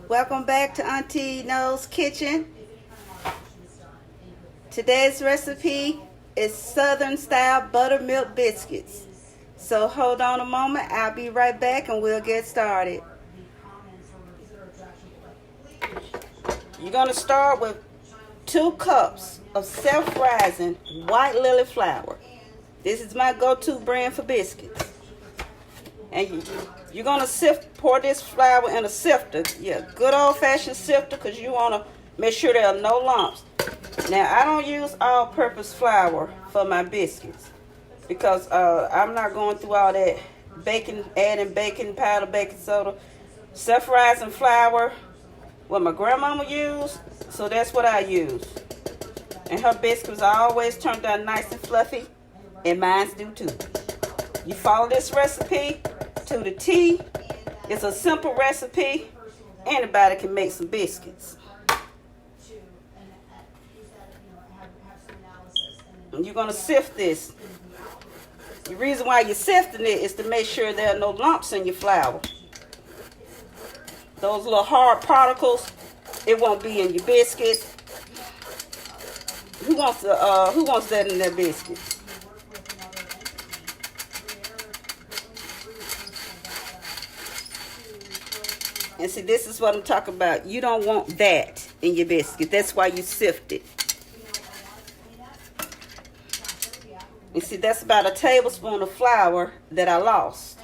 Welcome back to Auntie No's Kitchen. Today's recipe is Southern style buttermilk biscuits. So hold on a moment, I'll be right back and we'll get started. You're going to start with 2 cups of self-rising white lily flour. This is my go-to brand for biscuits. And you're going to pour this flour in a sifter. Yeah, good old-fashioned sifter, because you want to make sure there are no lumps. Now, I don't use all-purpose flour for my biscuits because I'm not going through all that adding baking powder, baking soda. Self-rising flour, what my grandmama used, so that's what I use. And her biscuits always turned out nice and fluffy, and mine do too. You follow this recipe to the T. It's a simple recipe. Anybody can make some biscuits. And you're going to sift this. The reason why you're sifting it is to make sure there are no lumps in your flour. Those little hard particles, it won't be in your biscuits. Who wants that in their biscuit? And see, this is what I'm talking about. You don't want that in your biscuit. That's why you sift it. You see, that's about a tablespoon of flour that I lost.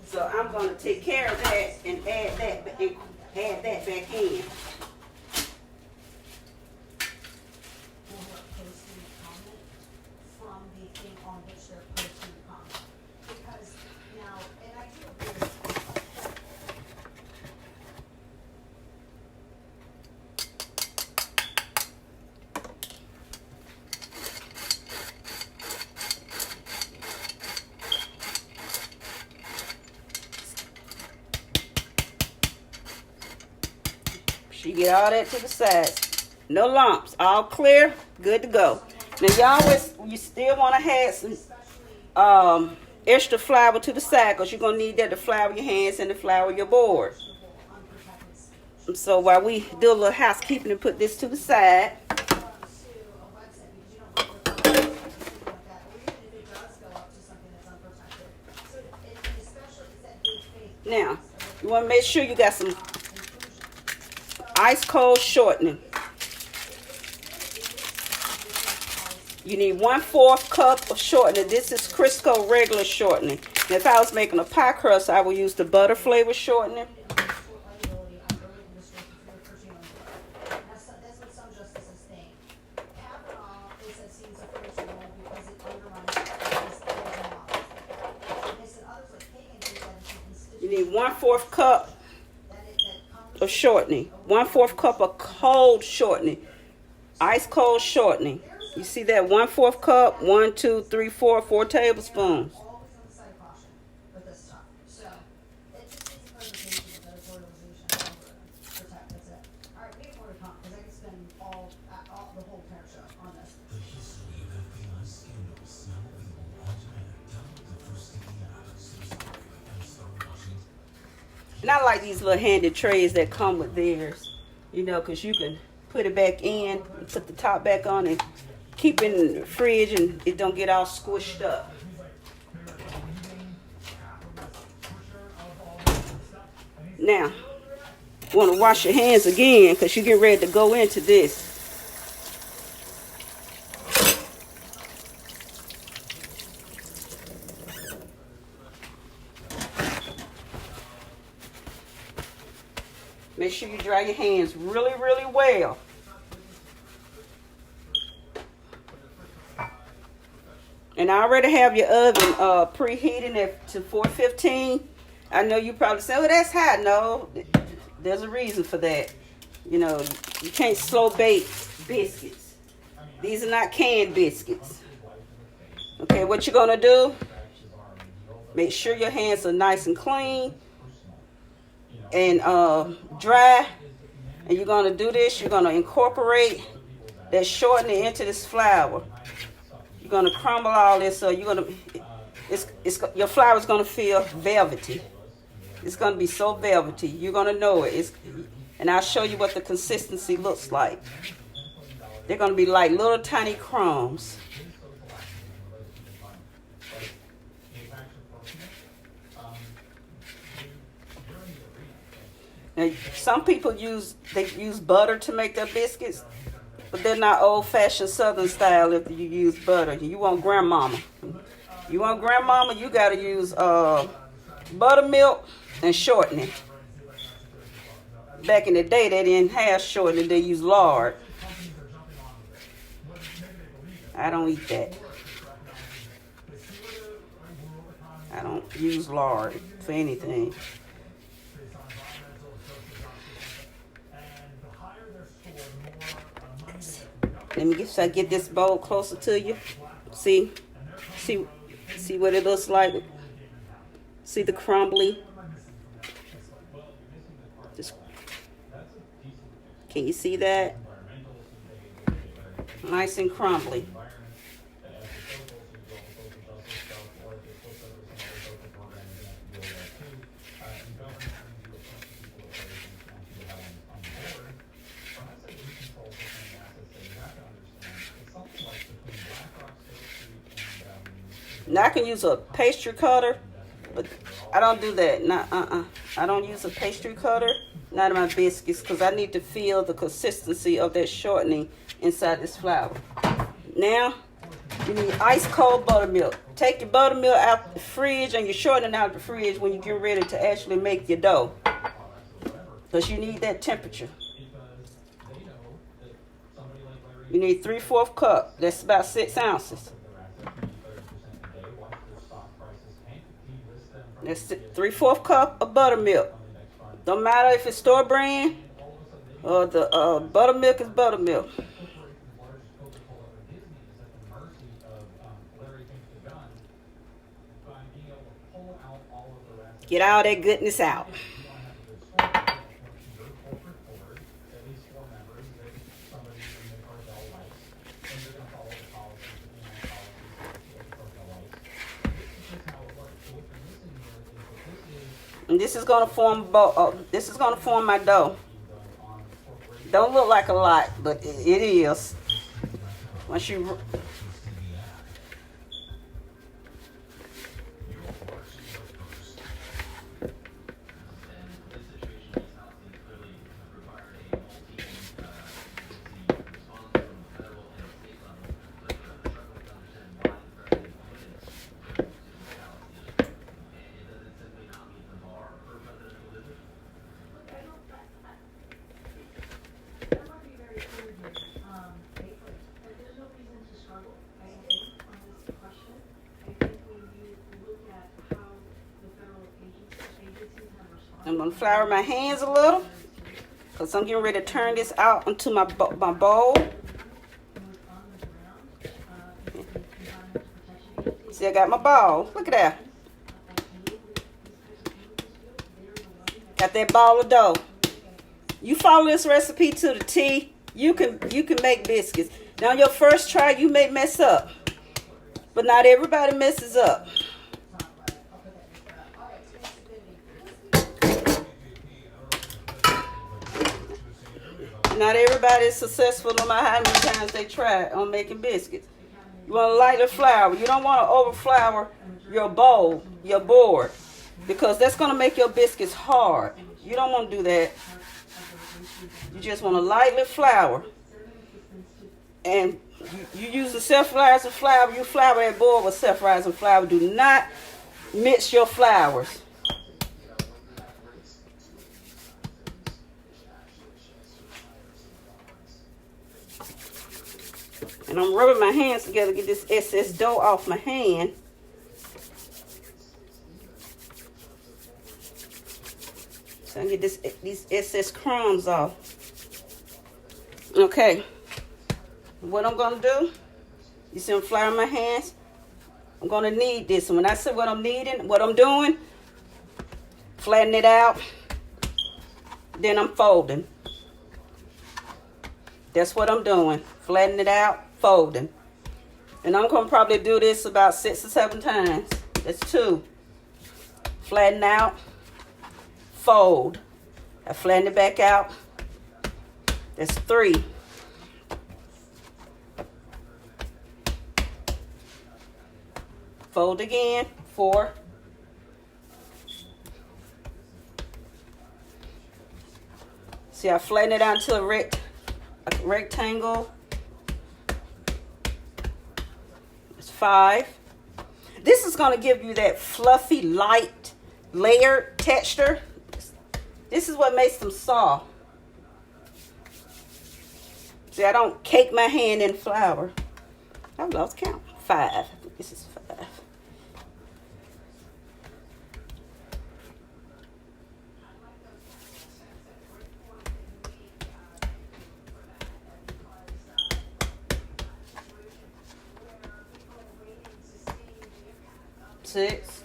So I'm going to take care of that and add that back in. You get all that to the side. No lumps. All clear. Good to go. Now, you still want to have some extra flour to the side, because you're going to need that to flour your hands and to flour your board. So while we do a little housekeeping and put this to the side, now you want to make sure you got some ice cold shortening. You need 1/4 cup of shortening. This is Crisco regular shortening. Now, if I was making a pie crust, I would use the butter flavor shortening. You need 1/4 cup of shortening. 1/4 cup of cold shortening. Ice cold shortening. You see that? 1/4 cup. 1, 2, 3, 4 tablespoons. And I like these little handy trays that come with theirs, because you can put it back in, put the top back on, and keep it in the fridge, and it don't get all squished up. Now, you want to wash your hands again, because you get ready to go into this. Make sure you dry your hands really, really well. And I already have your oven preheating to 415. I know you probably say, "Oh, that's hot." No, there's a reason for that. You can't slow bake biscuits. These are not canned biscuits. Okay, what you're going to do, make sure your hands are nice and clean and dry. And you're going to do this. You're going to incorporate that shortening into this flour. You're going to crumble all this, so your flour is going to feel velvety. It's going to be so velvety. You're going to know it. And I'll show you what the consistency looks like. They're going to be like little tiny crumbs. Now, some people use butter to make their biscuits, but they're not old-fashioned Southern style if you use butter. You want Grandmama. You want Grandmama, you got to use buttermilk and shortening. Back in the day, they didn't have shortening. They used lard. I don't eat that. I don't use lard for anything. Let me get this bowl closer to you. See what it looks like. See the crumbly. Can you see that? Nice and crumbly. Now I can use a pastry cutter, but I don't do that. I don't use a pastry cutter, not in my biscuits, because I need to feel the consistency of that shortening inside this flour. Now, you need ice cold buttermilk. Take your buttermilk out the fridge and your shortening out the fridge when you get ready to actually make your dough, because you need that temperature. You need 3/4 cup. That's about 6 ounces. That's 3/4 cup of buttermilk. Don't matter if it's store brand or the buttermilk is buttermilk. Get all that goodness out. And this is gonna form my dough. Don't look like a lot, but it is. Once you I'm going to flour my hands a little, because I'm getting ready to turn this out into my bowl. See, I got my ball. Look at that. Got that ball of dough. You follow this recipe to the T, you can make biscuits. Now, your first try, you may mess up, but not everybody messes up. Not everybody is successful no matter how many times they try on making biscuits. You want to lightly flour. You don't want to over flour your bowl, your board, because that's going to make your biscuits hard. You don't want to do that. You just want to lightly flour. And you use the self-rising flour. You flour that board with self-rising flour. Do not mix your flours. And I'm rubbing my hands together to get this excess dough off my hand. So I can get these excess crumbs off. Okay. What I'm going to do, you see I'm flouring my hands? I'm going to knead this. And when I say what I'm kneading, what I'm doing, flatten it out. Then I'm folding. That's what I'm doing. Flatten it out. Folding. And I'm going to probably do this about 6 or 7 times. That's 2. Flatten out. fold. I flatten it back out. That's 3. Fold again, 4. See, I flatten it out into a rectangle. It's 5. This is going to give you that fluffy, light, layered texture. This is what makes them soft. See, I don't cake my hand in flour. I've lost count. 5. I think this is 5. 6.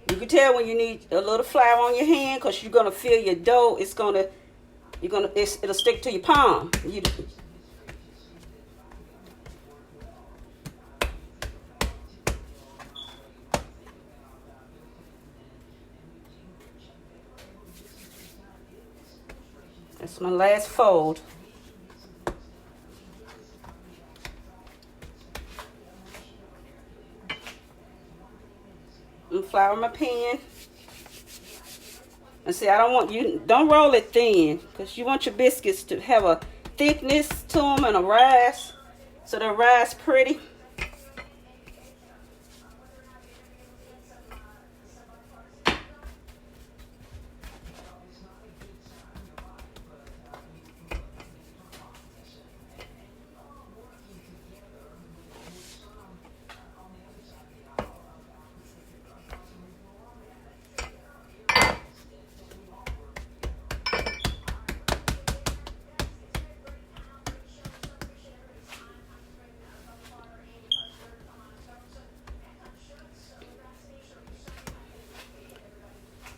You can tell when you need a little flour on your hand because you're gonna feel your dough. It'll stick to your palm. That's my last fold. And flour my pan. And see, don't roll it thin because you want your biscuits to have a thickness to them and a rise, so they rise pretty.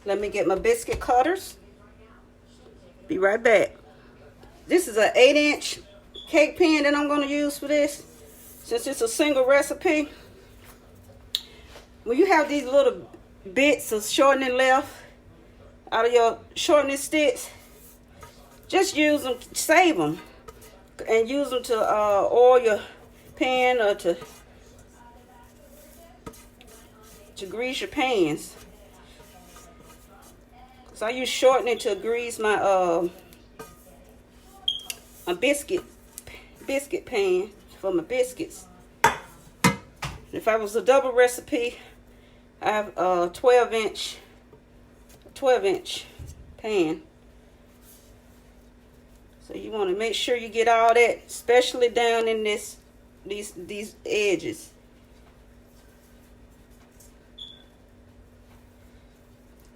Let me get my biscuit cutters. Be right back. This is an 8-inch cake pan that I'm going to use for this. Since it's a single recipe. When you have these little bits of shortening left out of your shortening sticks, just use them, save them, and use them to oil your pan or to grease your pans. So I use shortening to grease my my biscuit pan for my biscuits. If I was a double recipe, I have a 12-inch pan. So you want to make sure you get all that, especially down in these edges.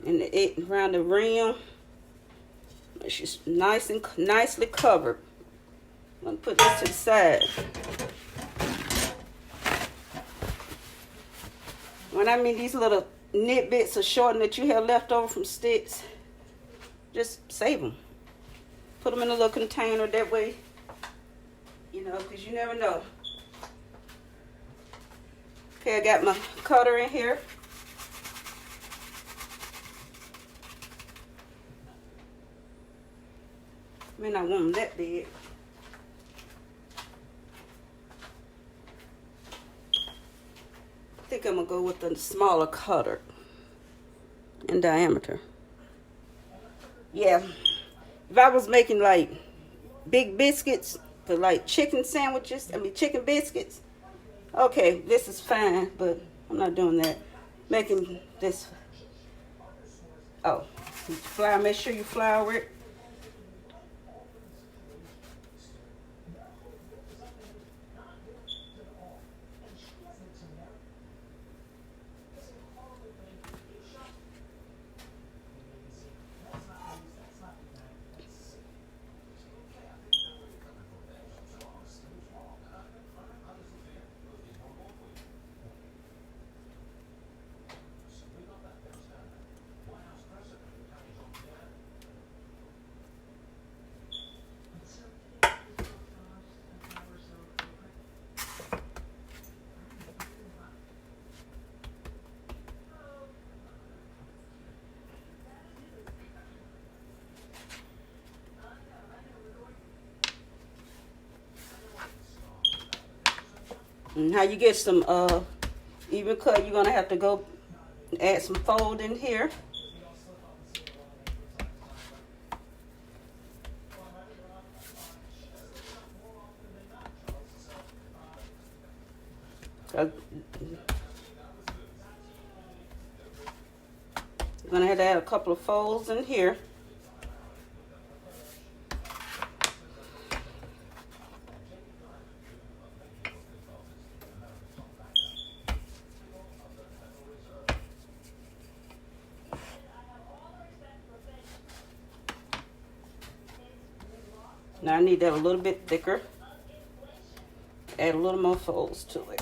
And around the rim, it's just nicely covered. I'm gonna put this to the side. When I mean these little nit bits of shortening that you have left over from sticks, just save them. Put them in a little container, that way, because you never know. Okay, I got my cutter in here. I may not want them that big. I think I'm going to go with the smaller cutter in diameter. Yeah. If I was making like big biscuits for like chicken biscuits, okay, this is fine, but I'm not doing that. Making this, flour, make sure you flour it. How you get some even cut, you're gonna have to go add some fold in here. You're gonna have to add a couple of folds in here. Now I need that a little bit thicker. Add a little more folds to it.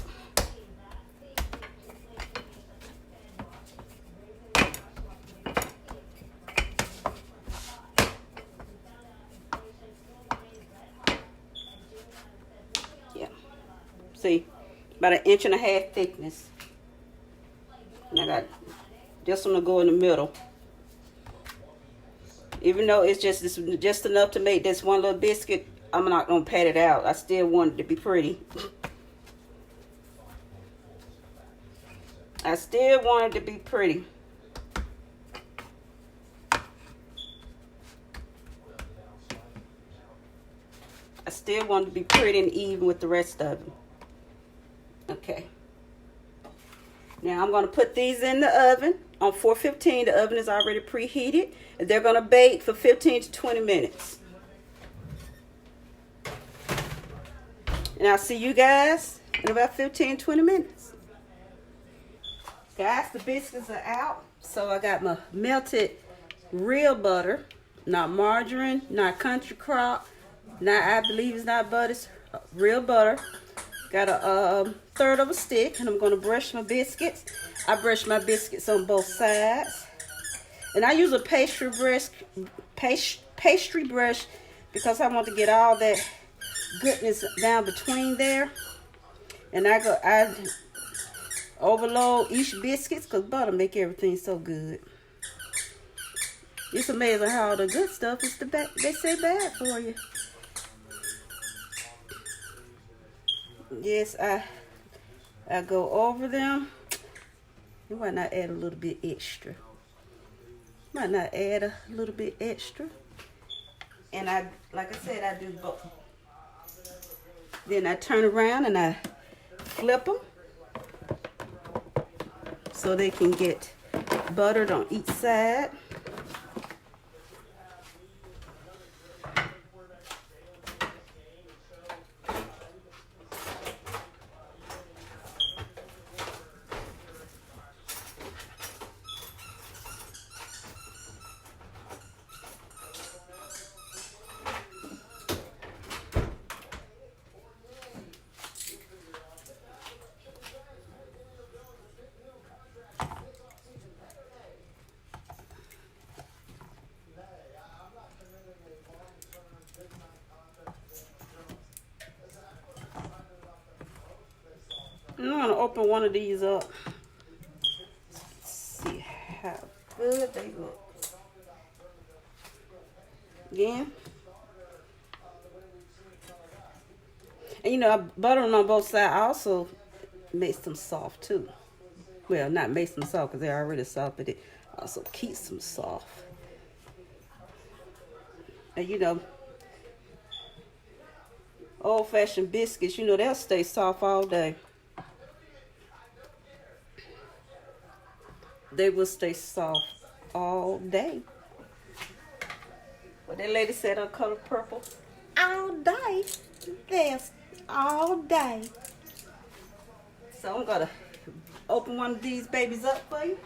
Yeah. See, about 1.5 inches thickness. And I got this one to go in the middle. Even though it's just enough to make this one little biscuit, I'm not gonna pat it out. I still want it to be pretty. I still want it to be pretty. I still want it to be pretty and even with the rest of them. Okay. Now I'm gonna put these in the oven on 415. The oven is already preheated. And they're gonna bake for 15 to 20 minutes. And I'll see you guys in about 15, 20 minutes. Guys, the biscuits are out. So I got my melted real butter, not margarine, not country crock, not, I believe it's not butter, it's real butter. Got a third of a stick, and I'm gonna brush my biscuits. I brush my biscuits on both sides. And I use a pastry brush because I want to get all that goodness down between there. And I overload each biscuits because butter make everything so good. It's amazing how all the good stuff is they say bad for you. Yes, I go over them. You might not add a little bit extra. Might not add a little bit extra. And like I said, I do both. Then I turn around and I flip them so they can get buttered on each side. I'm going to open one of these up. See how good they look. Again. And you know, I butter them on both sides. I also makes them soft too. Well, not makes them soft because they're already soft, but it also keeps them soft. And you know, old-fashioned biscuits, you know, they'll stay soft all day. They will stay soft all day. What that lady said on Color Purple, all day. Yes, all day. So I'm gonna open one of these babies up for you.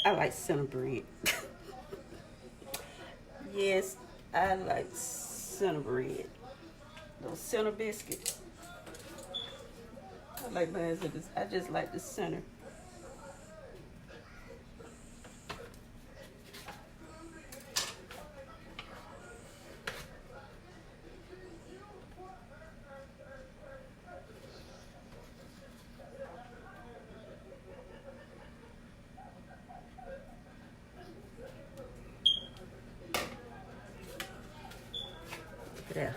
I like center bread. Yes, I like center bread. Those center biscuits. I like mine. I just like the center. there.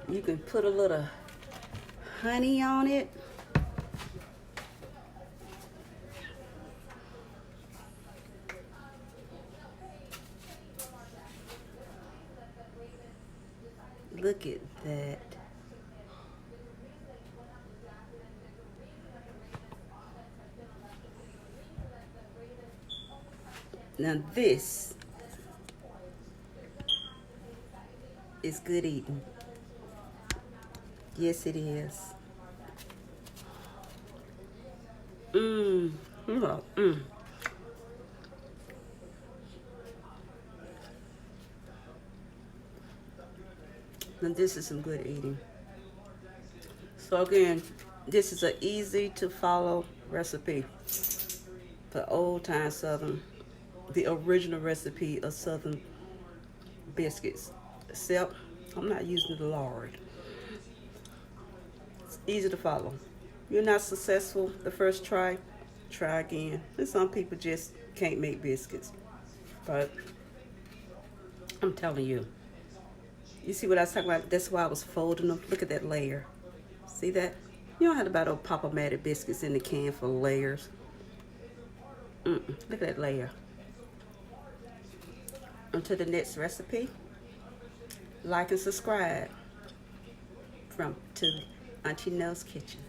You can put a little honey on it. Look at that. Now this is good eating. Yes, it is. Now this is some good eating. So again, this is an easy to follow recipe for old time Southern, the original recipe of Southern biscuits. Except I'm not using the lard. It's easy to follow. You're not successful the first try, try again. And some people just can't make biscuits. But I'm telling you, you see what I was talking about? That's why I was folding them. Look at that layer. See that? You don't have to buy those Pop-O-Matic biscuits in the can for layers. Look at that layer. Until the next recipe, like and subscribe to Auntie Nell's Kitchen.